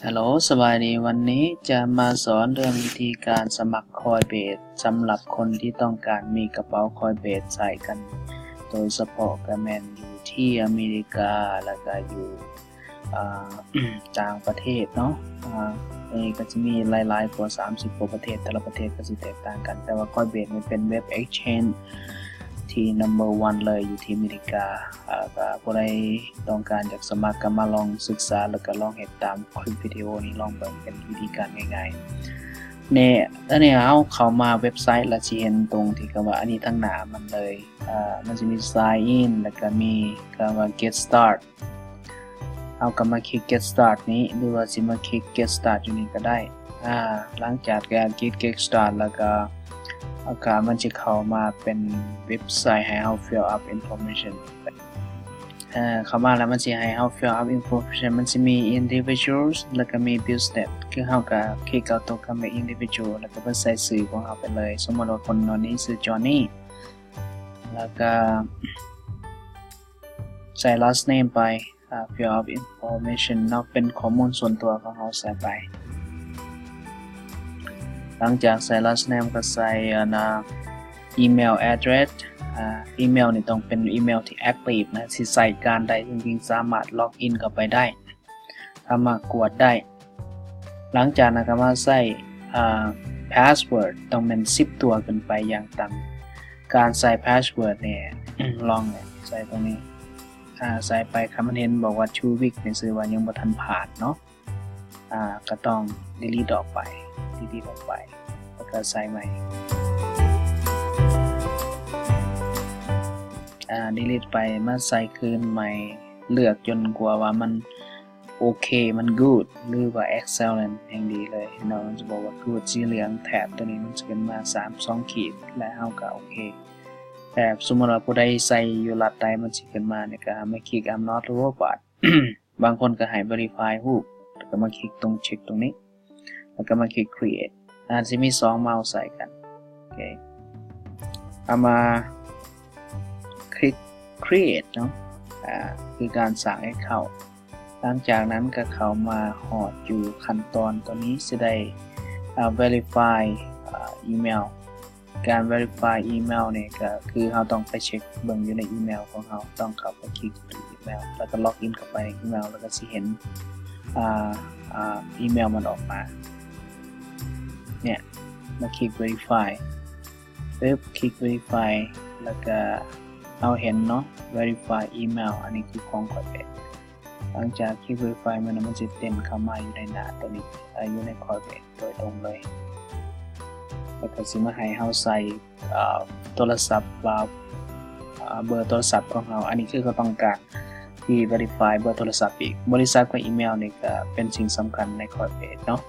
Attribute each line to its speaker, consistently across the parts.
Speaker 1: ฮัลโหลสบายดีวันนี้จะมาสอนเรื่องวิธีการสมัคร Coinbase สำหรับคนที่ต้องการมีกระเป๋า Coinbase ใส่กัน โดยเฉพาะกระแมนอยู่ที่อเมริกาแล้วก็อยู่ต่างประเทศเนาะนี่ก็จะมีหลายๆกว่า30กว่าประเทศแต่ละประเทศก็จะแตกต่างกันแต่ว่า Coinbase นี่เป็นเว็บ Exchange ที่ number one เลยอยู่ที่อเมริกาก็ผู้ใดต้องการอยากสมัครก็มาลองศึกษาแล้วก็ลองเฮ็ดตามคลิปวิดีโอนี้ลองเบิ่งเป็นวิธีการง่ายๆเนี่ยอันนี้เอาเข้ามาเว็บไซต์แล้วสิเห็นตรงที่คำว่าอันนี้ทั้งหน้ามันเลยมันจะมี sign in แล้วก็มีคำว่า get start เอาก็มาคลิก get start นี้หรือว่าสิมาคลิก get start อยู่นี่ก็ได้หลังจากการคลิก get start แล้วก็มันจะเข้ามาเป็นเว็บไซต์ให้เรา fill up information เข้ามาแล้วมันจะให้เรา fill up information มันจะมี individuals แล้วก็มี business คือเราก็คลิกเอาตัวคำว่า individual แล้วก็ใส่ชื่อของเราไปเลยสมมติว่าคนนี้ชื่อ Johnny แล้วก็ใส่ last name ไปfill up information เนาะเป็นข้อมูลส่วนตัวของเราใส่ไปหลังจากใส่ last name ก็ใส่email addressอีเมลนี่ต้องเป็นอีเมลที่ active นะที่ใส่การได้จริงๆสามารถล็อกอินเข้าไปได้สามารถกดได้หลังจากนั้นก็มาใส่ password ต้องเป็น10ตัวขึ้นไปอย่างต่ำการใส่ password เนี่ยลองใส่ตรงนี้ใส่ไปคำมันเห็นบอกว่า 2 week นี่คือว่ายังบ่ทันผ่านเนาะก็ต้อง delete ออกไปแล้วก็ใส่ใหม่delete ไปมาใส่คืนใหม่เลือกจนกว่าว่ามันโอเคมัน good หรือว่า excellent อย่างดีเลยเนาะมันจะบอกว่า good สีเหลืองแถบตัวนี้มันจะขึ้นมา2 ขีดและเฮาก็โอเคแต่สมมุติว่าผู้ใดใส่อยู่รัฐใดมันสิขึ้นมาเนี่ยก็มาคลิก I'm not a robot บางคนก็ให้ verify รูปแล้วก็มาคลิกตรงเช็คตรงนี้แล้วก็มาคลิก create จะมี2เมาส์ใส่กันโอเคเอามาคลิก create เนาะคือการสั่งให้เข้าหลังจากนั้นก็เข้ามาหอดอยู่ขั้นตอนตัวนี้จะได้verify อีเมลการ verify อีเมลเนี่ยก็คือเราต้องไปเช็คเบิ่งอยู่ในอีเมลของเราต้องเข้าไปคลิกอีเมลแล้วก็ล็อกอินเข้าไปในอีเมลแล้วก็สิเห็นอีเมลมันออกมาเนี่ยมาคลิก verify ปึ๊บคลิก verify แล้วก็เราเห็นเนาะ verify email อันนี้คือของ Coinbase หลังจากคลิก verify มันจะเต้นเข้ามาอยู่ในหน้าตัวนี้อยู่ใน Coinbase โดยตรงเลยแล้วก็สิมาให้เราใส่โทรศัพท์เบอร์โทรศัพท์ของเราอันนี้คือเขาต้องการที่ verify เบอร์โทรศัพท์อีกบริษัทกับอีเมลนี่ก็เป็นสิ่งสำคัญใน Coinbase เนาะ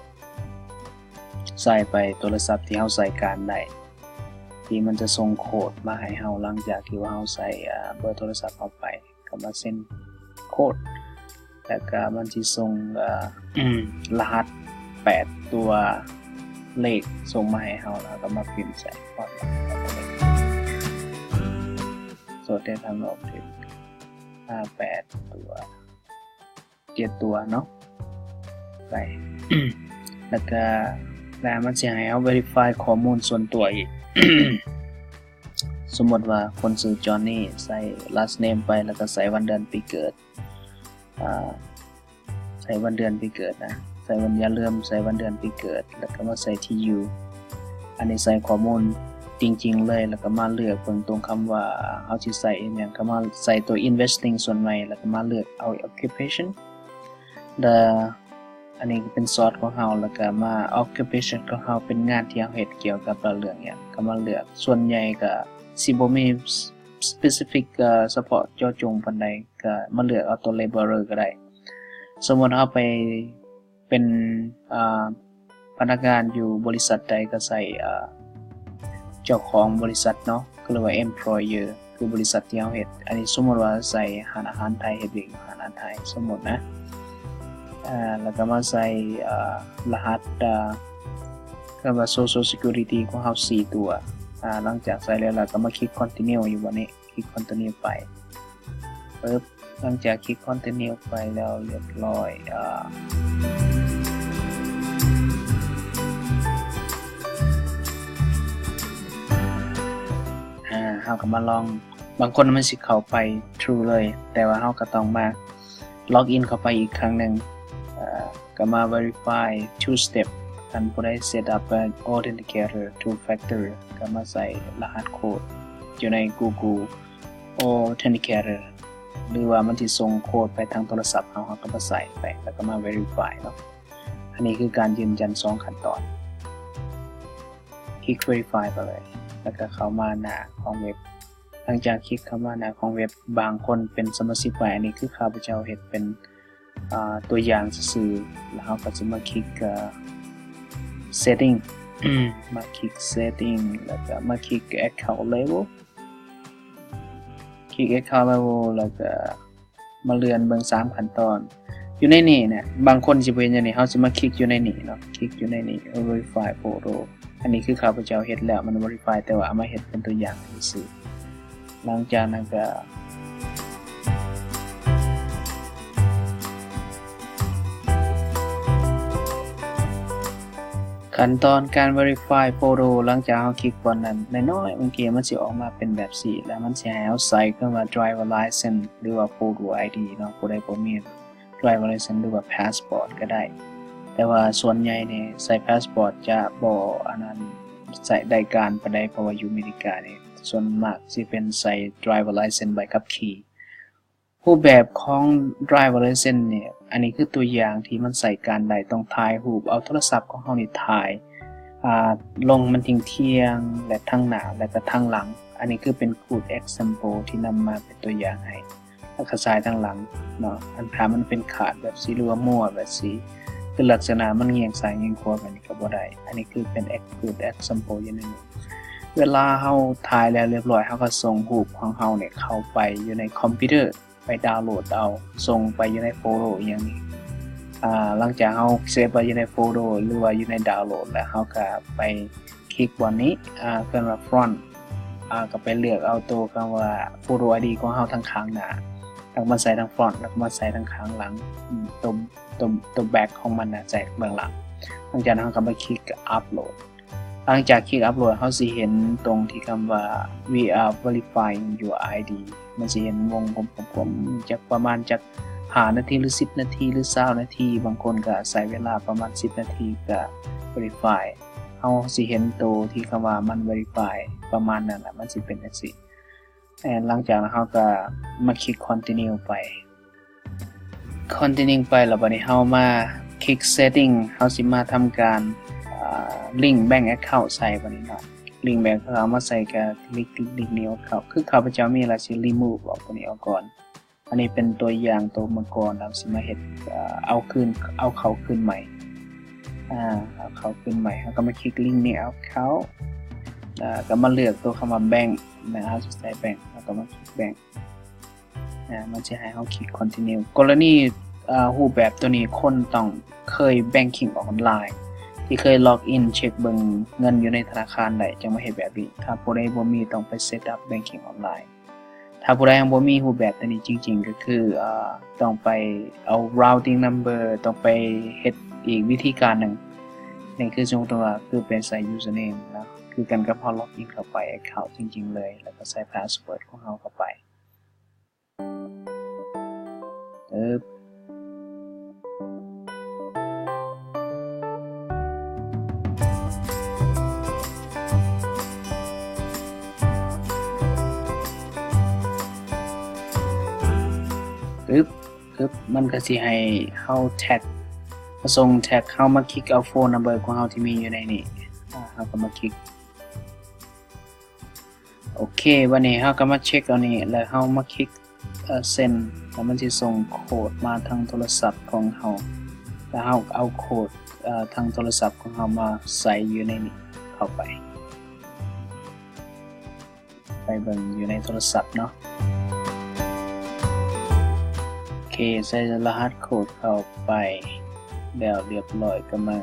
Speaker 1: ใส่ไปโทรศัพท์ที่เราใส่การได้ที่มันจะส่งโค้ดมาให้เราหลังจากที่ว่าเราใส่เบอร์โทรศัพท์เข้าไปก็มาเซ็นโค้ดแล้วก็มันจะส่งรหัส8ตัวเลขส่งมาให้เราแล้วก็มาพิมพ์ใส่ก่อนโซเดทางออกถึง8ตัว7ตัวเนาะไป แล้วก็มันจะให้เรา verify ข้อมูลส่วนตัวอีก สมมติว่าคนชื่อ Johnny ใส่ last name ไปแล้วก็ใส่วันเดือนปีเกิดใส่วันเดือนปีเกิดนะใส่วันอย่าลืมใส่วันเดือนปีเกิดแล้วก็มาใส่ที่อยู่อันนี้ใส่ข้อมูลจริงๆเลยแล้วก็มาเลือกเบิ่งตรงคำว่าเอาสิใส่อีหยังก็มาใส่ตัว investing ส่วนใหม่แล้วก็มาเลือกเอา occupation อันนี้เป็นซอสของเราแล้วก็มา occupation ของเราเป็นงานที่เราเฮ็ดเกี่ยวกับเรื่องอย่างก็มาเลือกส่วนใหญ่ก็สิบ่มี specific เฉพาะเจาะจงปานใดก็มาเลือกเอาตัว laborer ก็ได้สมมุติเราไปเป็นพนักงานอยู่บริษัทใดก็ใส่เจ้าของบริษัทเนาะก็เรียกว่า employer คือบริษัทที่เราเฮ็ดอันนี้สมมุติว่าใส่อาหารไทยเฮ็ดอยู่อาหารไทยสมมุตินะแล้วก็มาใส่รหัสก็ว่า social security ของเรา4ตัวหลังจากใส่แล้วเราก็มาคลิก continue อยู่วันนี้คลิก continue ไปปึ๊บหลังจากคลิก continue ไปแล้วเรียบร้อย ก็มาลองบางคนมันสิเข้าไป True เลยแต่ว่าเราก็ต้องมาล็อกอินเข้าไปอีกครั้งหนึ่งก็มา verify two step ท่านผู้ใด set up an authenticator two factor ก็มาใส่รหัสโค้ดอยู่ใน Google Authenticator หรือว่ามันสิส่งโค้ดไปทางโทรศัพท์เราก็มาใส่ไปแล้วก็มา verify เนาะอันนี้คือการยืนยัน2ขั้นตอนคลิก verify ไปเลยแล้วก็เข้ามาหน้าของเว็บหลังจากคลิกเข้ามาหน้าของเว็บบางคนเป็นสมาชิกใหม่อันนี้คือข้าพเจ้าเฮ็ดเป็นตัวอย่างซื่อๆแล้วเราก็จะมาคลิกsetting มาคลิก setting แล้วก็มาคลิก account level คลิก account level แล้วก็มาเลื่อนเบิ่ง3ขั้นตอนอยู่ในนี้เนี่ยบางคนสิบ่เห็นอย่างนี้เฮาสิมาคลิกอยู่ในนี้เนาะคลิกอยู่ในนี้ verify photo อันนี้คือข้าพเจ้าเฮ็ดแล้วมัน verify แต่ว่าเอามาเฮ็ดเป็นตัวอย่างซื่อๆหลังจากนั้นก็ขั้นตอนการ verify photo หลังจากเราคลิกบนนั้นน้อยๆบางทีมันสิออกมาเป็นแบบสีแล้วมันสิให้เราใส่เข้ามา driver license หรือว่า photo ID เนาะผู้ใดบ่มี driver license หรือว่า passport ก็ได้แต่ว่าส่วนใหญ่เนี่ยใส่ passport จะบ่อันนั้นใส่ได้การปานใดเพราะว่าอยู่อเมริกาเนี่ยส่วนมากสิเป็นใส่ driver license ใบขับขี่รูปแบบของ driver license เนี่ยอันนี้คือตัวอย่างที่มันใส่การได้ต้องถ่ายรูปเอาโทรศัพท์ของเรานี่ถ่ายลงมันเที่ยงและทั้งหน้าและก็ทั้งหลังอันนี้คือเป็น good example ที่นำมาเป็นตัวอย่างให้แล้วก็ซ้ายทั้งหลังเนาะอันถ้ามันเป็นขาดแบบสีหรือว่ามั่วแบบสีคือลักษณะมันเงียงซ้ายเงียงขวาแบบนี้ก็บ่ได้อันนี้คือเป็น good example อย่างนึงเวลาเราถ่ายแล้วเรียบร้อยเราก็ส่งรูปของเราเนี่ยเข้าไปอยู่ในคอมพิวเตอร์ไปดาวน์โหลดเอาส่งไปอยู่ในโฟลเดอร์อย่างนี้หลังจากเราเซฟไว้อยู่ในโฟลเดอร์หรือว่าอยู่ในดาวน์โหลดแล้วเราก็ไปคลิกวันนี้เครื่องว่า front ก็ไปเลือกเอาตัวคำว่า photo ID ของเราทั้งข้างหน้าแล้วมาใส่ทั้ง front แล้วก็มาใส่ทั้งข้างหลังตัว back ของมันใส่เบื้องหลังหลังจากนั้นเราก็ไปคลิก upload หลังจากคลิก upload เราสิเห็นตรงที่คำว่า we are verifying your ID มันสิเห็นวงกลมๆจากประมาณจาก5นาทีหรือ10นาทีหรือ20นาทีบางคนก็ใช้เวลาประมาณ10นาทีก็ verify เฮาสิเห็นตัวที่คำว่ามัน verify ประมาณนั้นแหละมันสิเป็นจังซี่หลังจากนั้นเฮาก็มาคลิก continue ไป continue ไปแล้วบัดนี้เฮามาคลิก setting เฮาสิมาทำการlink bank account ใส่บัดนี้เนาะ link bank account มาใส่ก็คลิกนี้ออกเข้าคือข้าพเจ้ามีอะไรสิ remove ออกตัวนี้ออกก่อนอันนี้เป็นตัวอย่างตัวเมื่อก่อนแล้วสิมาเฮ็ดเอาเข้าคืนใหม่เอาเข้าคืนใหม่แล้วก็มาคลิกลิงก์นี้เอาเข้าก็มาเลือกตัวคำว่า bank นะครับจะใส่ bank แล้วก็มาคลิก bank มันจะให้เฮาคลิก continue กรณีรูปแบบตัวนี้คนต้องเคย banking ออนไลน์ที่เคยล็อกอินเช็คเบิ่งเงินอยู่ในธนาคารได้จังมาเฮ็ดแบบนี้ถ้าผู้ใดบ่มีต้องไป set up banking ออนไลน์ถ้าผู้ใดยังบ่มีรูปแบบตัวนี้จริงๆก็คือต้องไปเอา routing number ต้องไปเฮ็ดอีกวิธีการหนึ่งนี่คือสมมุติว่าคือเป็นใส่ username นะคือกันกับเฮาล็อกอินเข้าไป account จริงๆเลยแล้วก็ใส่ password ของเฮาเข้าไปมันก็สิให้เฮาแท็กส่งแท็กเฮามาคลิกเอาโฟนนัมเบอร์ของเฮาที่มีอยู่ในนี้เฮาก็มาคลิกโอเควันนี้เฮาก็มาเช็คเอานี่แล้วเฮามาคลิกเซ็นแล้วมันสิส่งโค้ดมาทางโทรศัพท์ของเฮาแล้วเฮาเอาโค้ดทางโทรศัพท์ของเฮามาใส่อยู่ในนี้เข้าไปเบิ่งอยู่ในโทรศัพท์เนาะใส่รหัสโค้ดเข้าไปแล้วเรียบร้อยก็มา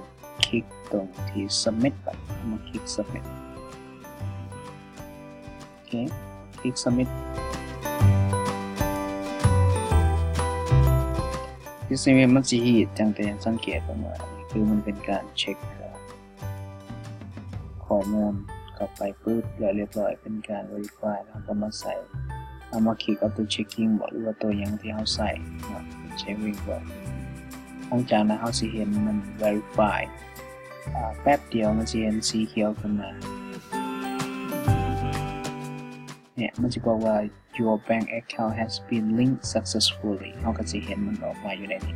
Speaker 1: คลิกตรงที่ submit ไปมาคลิก submit โอเคคลิก submit ที่สิ่งนี้มันสิฮีดจังแต่ยังสังเกตว่านี่คือมันเป็นการเช็คข้อมูล เข้าไปปึ๊บแล้วเรียบร้อยเป็นการ verify แล้วก็มาใส่เอามาคลิก auto checking บอกหรือว่าตัวอย่างที่เราใส่เนาะเช็ควิ่งก่อนหลังจากนั้นเราสิเห็นมัน verify แป๊บเดียวมันจะเห็นสีเขียวขึ้นมาเนี่ยมันจะบอกว่า your bank account has been linked successfully เราก็จะเห็นมันออกมาอยู่ในนี้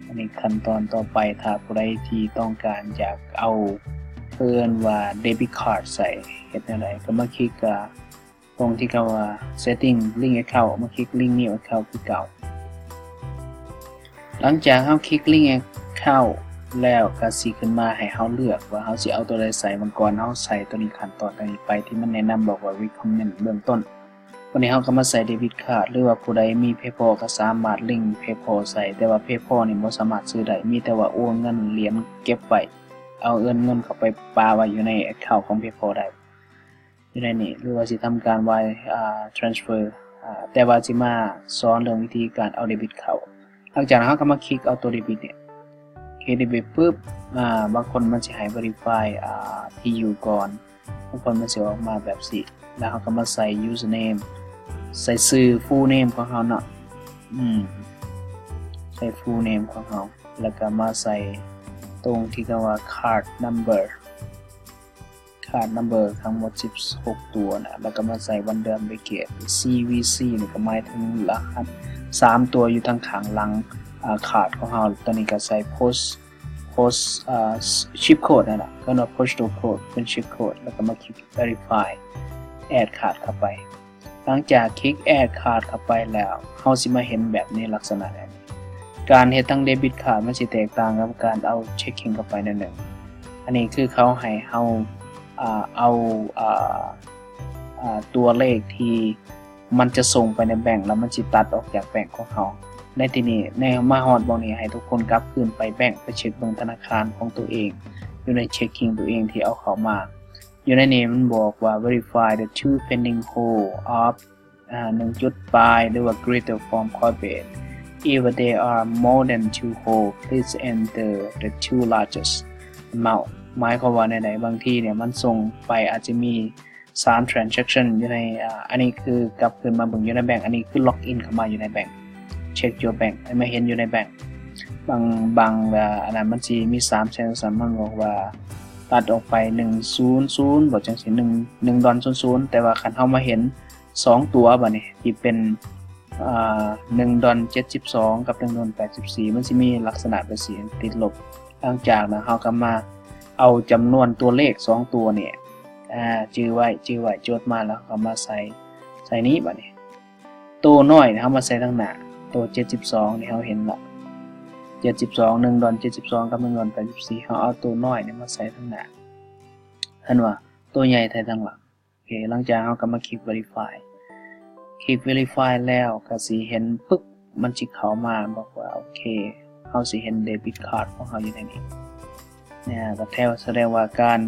Speaker 1: อันนี้ขั้นตอนต่อไปถ้าผู้ใดที่ต้องการอยากเอาเพิ่นว่า debit card ใส่เฮ็ดจังไดก็มาคลิกตรงที่เขาว่า setting link account มาคลิก link new account คือเก่าหลังจากเราคลิก link account แล้วก็สิขึ้นมาให้เราเลือกว่าเราสิเอาตัวใดใส่มันก่อนเราใส่ตัวนี้ขั้นตอนนี้ไปที่มันแนะนำบอกว่า recommend เบื้องต้นวันนี้เราก็มาใส่ debit card หรือว่าผู้ใดมี PayPal ก็สามารถลิงก์ PayPal ใส่แต่ว่า PayPal นี่บ่สามารถซื้อได้มีแต่ว่าโอนเงินเหรียญเก็บไว้เอาเงินเข้าไปปาไว้อยู่ใน account ของ PayPal ได้อยู่ในนี้หรือว่าสิทำการ wire transfer แต่ว่าสิมาสอนเรื่องวิธีการเอา debit เข้าหลังจากนั้นเราก็มาคลิกเอาตัว debit เนี่ยคลิก debit ปึ๊บบางคนมันสิให้ verify ที่อยู่ก่อนบางคนมันสิออกมาแบบสิแล้วเราก็มาใส่ username ใส่ชื่อ full name ของเราเนาะใส่ full name ของเราแล้วก็มาใส่ตรงที่คำว่า card number ทั้งหมด16ตัวนะแล้วก็มาใส่วันเดือนปีเกิด CVC นี่ก็หมายถึงรหัส3ตัวอยู่ทางข้างหลังcard ของเราตอนนี้ก็ใส่ post chip code นั่นแหละก็เนาะ postal code เป็น chip code แล้วก็มาคลิก verify add card เข้าไปหลังจากคลิก add card เข้าไปแล้วเราสิมาเห็นแบบนี้ลักษณะแบบนี้การเฮ็ดทั้ง debit card มันสิแตกต่างกับการเอา checking เข้าไปนั่นเองอันนี้คือเขาให้เราเอาตัวเลขที่มันจะส่งไปในแบงก์แล้วมันสิตัดออกจากแบงก์ของเราในที่นี้ในมาฮอดบ่นี้ให้ทุกคนกลับคืนไปแบงก์ไปเช็คเบิ่งธนาคารของตัวเองอยู่ใน checking ตัวเองที่เอาเข้ามาอยู่ในนี้มันบอกว่า verify the two pending hold of 1 ปลายหรือว่า greater from Coinbase if there are more than 2 hold please enter the two largest amount หมายความว่าในบางทีเนี่ยมันส่งไปอาจจะมี3 transaction อยู่ในอันนี้คือกลับคืนมาเบิ่งอยู่ในแบงก์อันนี้คือ log in เข้ามาอยู่ในแบงก์ check your bank ให้มาเห็นอยู่ในแบงก์บางอันนั้นมันสิมี3 transaction มันบอกว่าตัดออกไป100บ่จังซี่$1.00แต่ว่าคันเฮามาเห็น2ตัวบัดนี้ที่เป็น$1.72 กับ$1.84มันสิมีลักษณะเป็นสีติดลบหลังจากนั้นเฮาก็มาเอาจำนวนตัวเลข2ตัวเนี่ยจื้อไว้จดมาแล้วก็มาใส่นี้บัดนี้ตัวน้อยเฮามาใส่ทางหน้าตัว72นี่เฮาเห็นละ72 $1.72 กับ$1.84เฮาเอาตัวน้อยเนี่ยมาใส่ทางหน้าเห็นว่าตัวใหญ่ใส่ทางหลังโอเคหลังจากเฮาก็มาคลิก verify คลิก verify แล้วก็สิเห็นปึ๊บมันสิเข้ามาบอกว่าโอเคเฮาสิเห็น debit card ของเฮาอยู่ในนี้เนี่ยก็แสดงว่าการ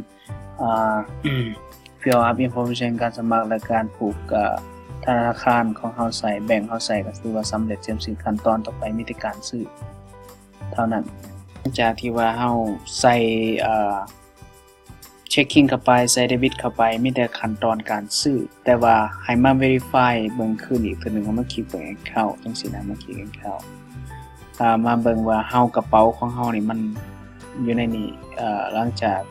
Speaker 1: fill up information การสมัครและการผูกธนาคารของเฮาใส่แบงก์เฮาใส่ก็ถือว่าสำเร็จเต็มสิ้นขั้นตอนต่อไปมีแต่การซื้อเท่านั้นหลังจากที่ว่าเฮาใส่checking เข้าไปใส่ debit เข้าไปมีแต่ขั้นตอนการซื้อแต่ว่าให้มา verify เบิ่งคืนอีกเทื่อนึงมาคลิกเบิ่ง account จังซี่นะมาคลิก account มาเบิ่งว่าเฮากระเป๋าของเฮานี่มันอยู่ในนี้หลังจาก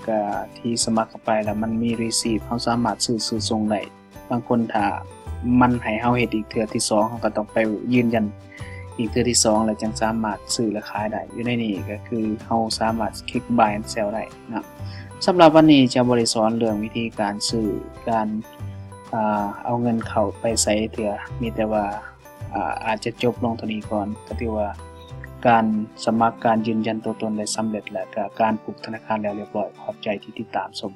Speaker 1: ที่สมัครเข้าไปแล้วมันมี receipt เฮาสามารถซื้อส่งได้บางคนถ้ามันให้เฮาเฮ็ดอีกเทื่อที่2เฮาก็ต้องไปยืนยันอีกเทื่อที่2แล้วจึงสามารถซื้อและขายได้อยู่ในนี้ก็คือเฮาสามารถคลิก buy and sell ได้นะสำหรับวันนี้จะบ่ได้สอนเรื่องวิธีการซื้อการเอาเงินเข้าไปใส่เทื่อมีแต่ว่าอาจจะจบลงเท่านี้ก่อนก็ถือว่าการสมัครการยืนยันตัวตนได้สำเร็จและก็การผูกธนาคารแล้วเรียบร้อยขอบใจที่ติดตามชม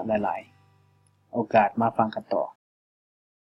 Speaker 1: หลายๆโอกาสมาฟังกันต่อ